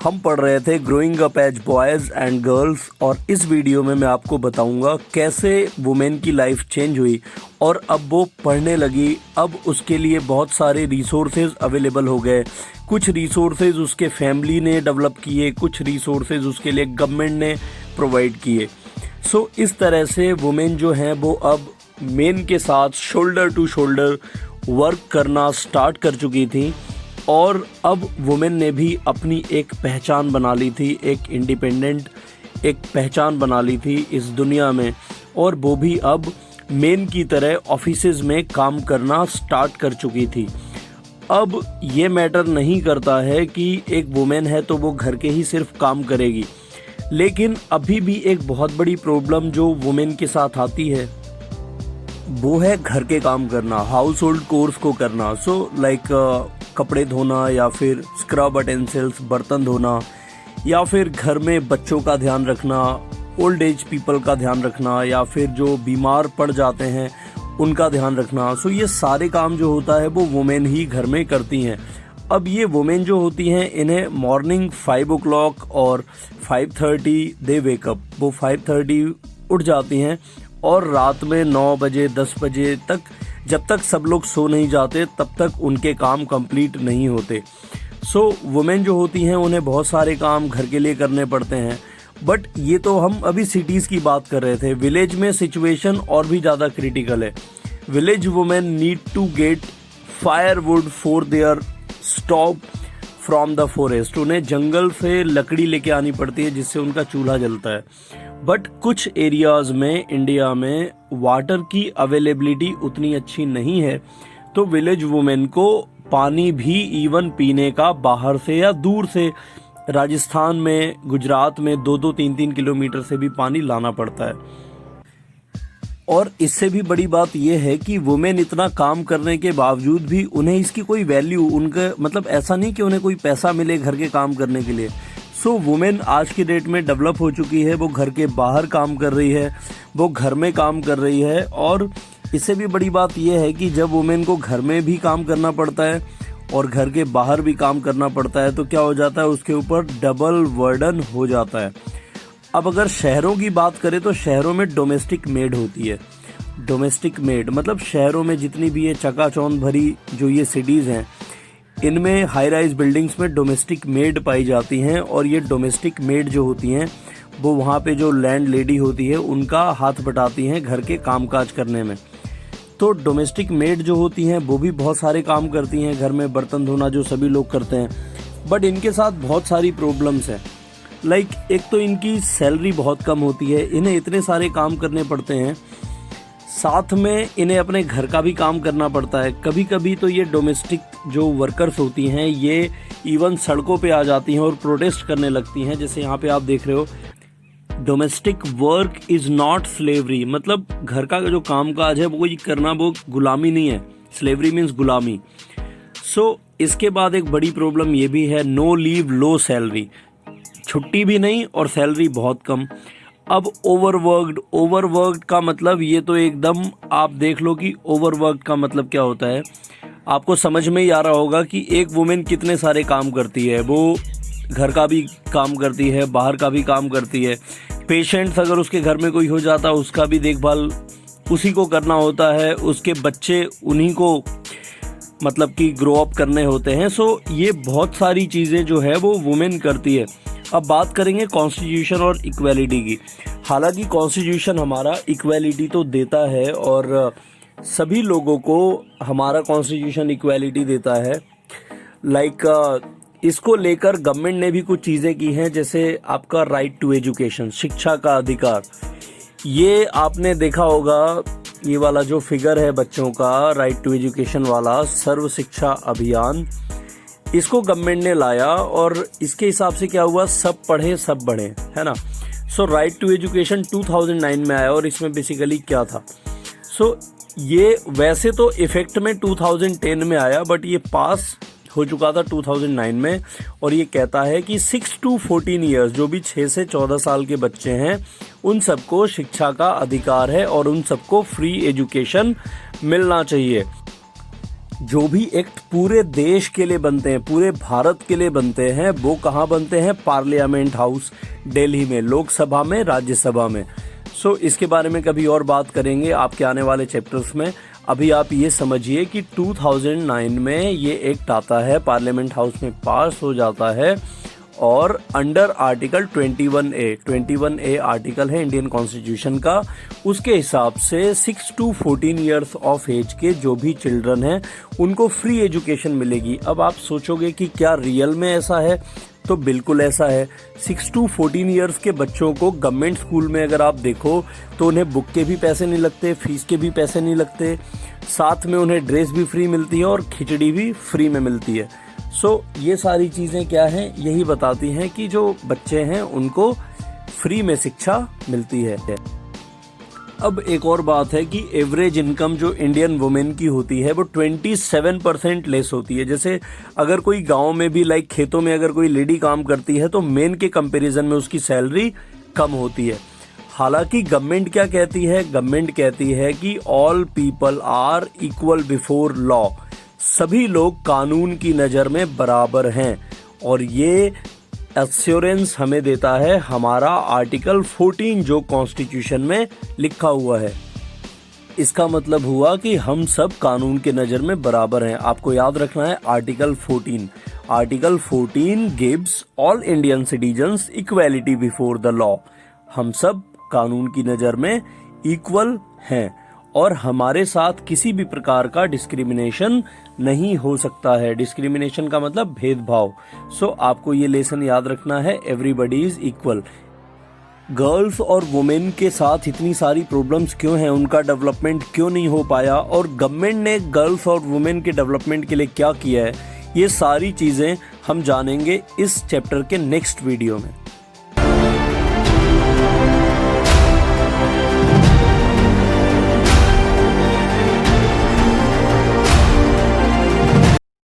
हम पढ़ रहे थे growing up as boys and girls, और इस वीडियो में मैं आपको बताऊंगा कैसे वुमेन की लाइफ चेंज हुई और अब वो पढ़ने लगी। अब उसके लिए बहुत सारे रिसोर्सेज अवेलेबल हो गए। कुछ रिसोर्सेज उसके फैमिली ने डेवलप किए, कुछ रिसोर्सेज उसके लिए गवर्नमेंट ने प्रोवाइड किए। सो इस तरह से वुमेन जो हैं वो अब मेन के साथ शोल्डर टू शोल्डर वर्क करना स्टार्ट कर चुकी थी, और अब वुमेन ने भी अपनी एक पहचान बना ली थी, एक इंडिपेंडेंट एक पहचान बना ली थी इस दुनिया में। और वो भी अब मेन की तरह ऑफिसेज में काम करना स्टार्ट कर चुकी थी। अब ये मैटर नहीं करता है कि एक वुमेन है तो वो घर के ही सिर्फ काम करेगी, लेकिन अभी भी एक बहुत बड़ी प्रॉब्लम जो वुमेन के साथ आती है वो है घर के काम करना, हाउस होल्ड कोर्स को करना। सो लाइक कपड़े धोना, या फिर स्क्रब अटेंसिल्स, बर्तन धोना, या फिर घर में बच्चों का ध्यान रखना, ओल्ड एज पीपल का ध्यान रखना, या फिर जो बीमार पड़ जाते हैं उनका ध्यान रखना। सो ये सारे काम जो होता है वो वुमेन ही घर में करती हैं। अब ये वुमेन जो होती हैं इन्हें मॉर्निंग 5 o'clock और 5:30 दे वेकअप, वो 5:30 उठ जाती हैं, और रात में 9 बजे 10 बजे तक, जब तक सब लोग सो नहीं जाते तब तक उनके काम कंप्लीट नहीं होते। सो वुमेन जो होती हैं उन्हें बहुत सारे काम घर के लिए करने पड़ते हैं। बट ये तो हम अभी सिटीज़ की बात कर रहे थे। विलेज में सिचुएशन और भी ज़्यादा क्रिटिकल है। Village women need to get firewood for their stove from the forest. उन्हें जंगल से लकड़ी लेके आनी पड़ती है जिससे उनका चूल्हा जलता है। बट कुछ एरियाज़ में इंडिया में वाटर की अवेलेबिलिटी उतनी अच्छी नहीं है, तो विलेज वुमेन को पानी भी इवन पीने का बाहर से या दूर से, राजस्थान में, गुजरात में 2-2, 3-3 किलोमीटर से भी पानी लाना पड़ता है। और इससे भी बड़ी बात यह है कि वुमेन इतना काम करने के बावजूद भी उन्हें इसकी कोई वैल्यू, उनका मतलब ऐसा नहीं कि उन्हें कोई पैसा मिले घर के काम करने के लिए। सो वुमेन आज की डेट में डेवलप हो चुकी है। वो घर के बाहर काम कर रही है, वो घर में काम कर रही है। और इससे भी बड़ी बात यह है कि जब वुमेन को घर में भी काम करना पड़ता है और घर के बाहर भी काम करना पड़ता है तो क्या हो जाता है, उसके ऊपर डबल बर्डन हो जाता है। अब अगर शहरों की बात करें तो शहरों में डोमेस्टिक मेड होती है। डोमेस्टिक मेड मतलब शहरों में जितनी भी ये चकाचौंध भरी जो ये सिटीज़ हैं, इनमें हाई राइज बिल्डिंग्स में डोमेस्टिक मेड पाई जाती हैं। और ये डोमेस्टिक मेड जो होती हैं वो वहाँ पे जो लैंड लेडी होती है उनका हाथ बटाती हैं घर के कामकाज करने में। तो डोमेस्टिक मेड जो होती हैं वो भी बहुत सारे काम करती हैं घर में, बर्तन धोना जो सभी लोग करते हैं। बट इनके साथ बहुत सारी प्रॉब्लम्स हैं। लाइक एक तो इनकी सैलरी बहुत कम होती है, इन्हें इतने सारे काम करने पड़ते हैं, साथ में इन्हें अपने घर का भी काम करना पड़ता है। कभी कभी तो ये डोमेस्टिक जो वर्कर्स होती हैं ये इवन सड़कों पे आ जाती हैं और प्रोटेस्ट करने लगती हैं। जैसे यहाँ पे आप देख रहे हो, domestic work is not slavery, मतलब घर का जो काम काज है वो करना वो गुलामी नहीं है। स्लेवरी मीन्स गुलामी। सो इसके बाद एक बड़ी प्रॉब्लम ये भी है, नो लीव लो सैलरी, छुट्टी भी नहीं और सैलरी बहुत कम। अब ओवरवर्क्ड का मतलब ये तो एकदम आप देख लो कि ओवरवर्क्ड का मतलब क्या होता है। आपको समझ में ही आ रहा होगा कि एक वुमेन कितने सारे काम करती है। वो घर का भी काम करती है, बाहर का भी काम करती है। पेशेंट्स अगर उसके घर में कोई हो जाता है उसका भी देखभाल उसी को करना होता है। उसके बच्चे उन्हीं को मतलब कि ग्रो अप करने होते हैं। सो ये बहुत सारी चीज़ें जो है वो वुमेन करती है। अब बात करेंगे कॉन्स्टिट्यूशन और इक्वालिटी की। हालांकि कॉन्स्टिट्यूशन हमारा इक्वालिटी तो देता है और सभी लोगों को हमारा कॉन्स्टिट्यूशन इक्वालिटी देता है। लाइक इसको लेकर गवर्नमेंट ने भी कुछ चीज़ें की हैं, जैसे आपका राइट टू एजुकेशन, शिक्षा का अधिकार। ये आपने देखा होगा, ये वाला जो फिगर है बच्चों का राइट टू एजुकेशन वाला, सर्व शिक्षा अभियान, इसको गवर्नमेंट ने लाया और इसके हिसाब से क्या हुआ, सब पढ़े सब बढ़े, है ना। सो राइट टू एजुकेशन 2009 में आया और इसमें बेसिकली क्या था। सो ये वैसे तो इफेक्ट में 2010 में आया, बट ये पास हो चुका था 2009 में। और ये कहता है कि 6 to 14 ईयर्स, जो भी 6 से 14 साल के बच्चे हैं, उन सबको शिक्षा का अधिकार है और उन सबको फ्री एजुकेशन मिलना चाहिए। जो भी एक्ट पूरे देश के लिए बनते हैं, पूरे भारत के लिए बनते हैं, वो कहाँ बनते हैं? पार्लियामेंट हाउस, दिल्ली में, लोकसभा में, राज्यसभा में। सो इसके बारे में कभी और बात करेंगे आपके आने वाले चैप्टर्स में। अभी आप ये समझिए कि 2009 में ये एक्ट आता है, पार्लियामेंट हाउस में पास हो जाता है और अंडर आर्टिकल 21A आर्टिकल है इंडियन कॉन्स्टिट्यूशन का, उसके हिसाब से 6 to 14 ईयर्स ऑफ एज के जो भी चिल्ड्रन हैं उनको फ्री एजुकेशन मिलेगी। अब आप सोचोगे कि क्या रियल में ऐसा है? तो बिल्कुल ऐसा है। 6 to 14 ईयर्स के बच्चों को गवर्नमेंट स्कूल में अगर आप देखो तो उन्हें बुक के भी पैसे नहीं लगते, फीस के भी पैसे नहीं लगते, साथ में उन्हें ड्रेस भी फ्री मिलती है और खिचड़ी भी फ्री में मिलती है। सो ये सारी चीज़ें क्या हैं? यही बताती हैं कि जो बच्चे हैं उनको फ्री में शिक्षा मिलती है। अब एक और बात है कि एवरेज इनकम जो इंडियन वुमेन की होती है वो 27% लेस होती है। जैसे अगर कोई गांव में भी लाइक खेतों में अगर कोई लेडी काम करती है तो मेन के कंपैरिजन में उसकी सैलरी कम होती है। हालांकि गवर्नमेंट क्या कहती है? गवर्नमेंट कहती है कि all people are equal before law, सभी लोग कानून की नज़र में बराबर हैं। और ये एश्योरेंस हमें देता है हमारा आर्टिकल 14 जो कॉन्स्टिट्यूशन में लिखा हुआ है। इसका मतलब हुआ कि हम सब कानून के नज़र में बराबर हैं। आपको याद रखना है article 14। Article 14 gives all Indian citizens equality before the law. हम सब कानून की नज़र में इक्वल हैं और हमारे साथ किसी भी प्रकार का डिस्क्रिमिनेशन नहीं हो सकता है। डिस्क्रिमिनेशन का मतलब भेदभाव। सो आपको ये लेसन याद रखना है, एवरीबडी इज इक्वल। गर्ल्स और वुमेन के साथ इतनी सारी प्रॉब्लम्स क्यों हैं, उनका डेवलपमेंट क्यों नहीं हो पाया और गवर्नमेंट ने गर्ल्स और वुमेन के डेवलपमेंट के लिए क्या किया है, ये सारी चीज़ें हम जानेंगे इस चैप्टर के नेक्स्ट वीडियो में।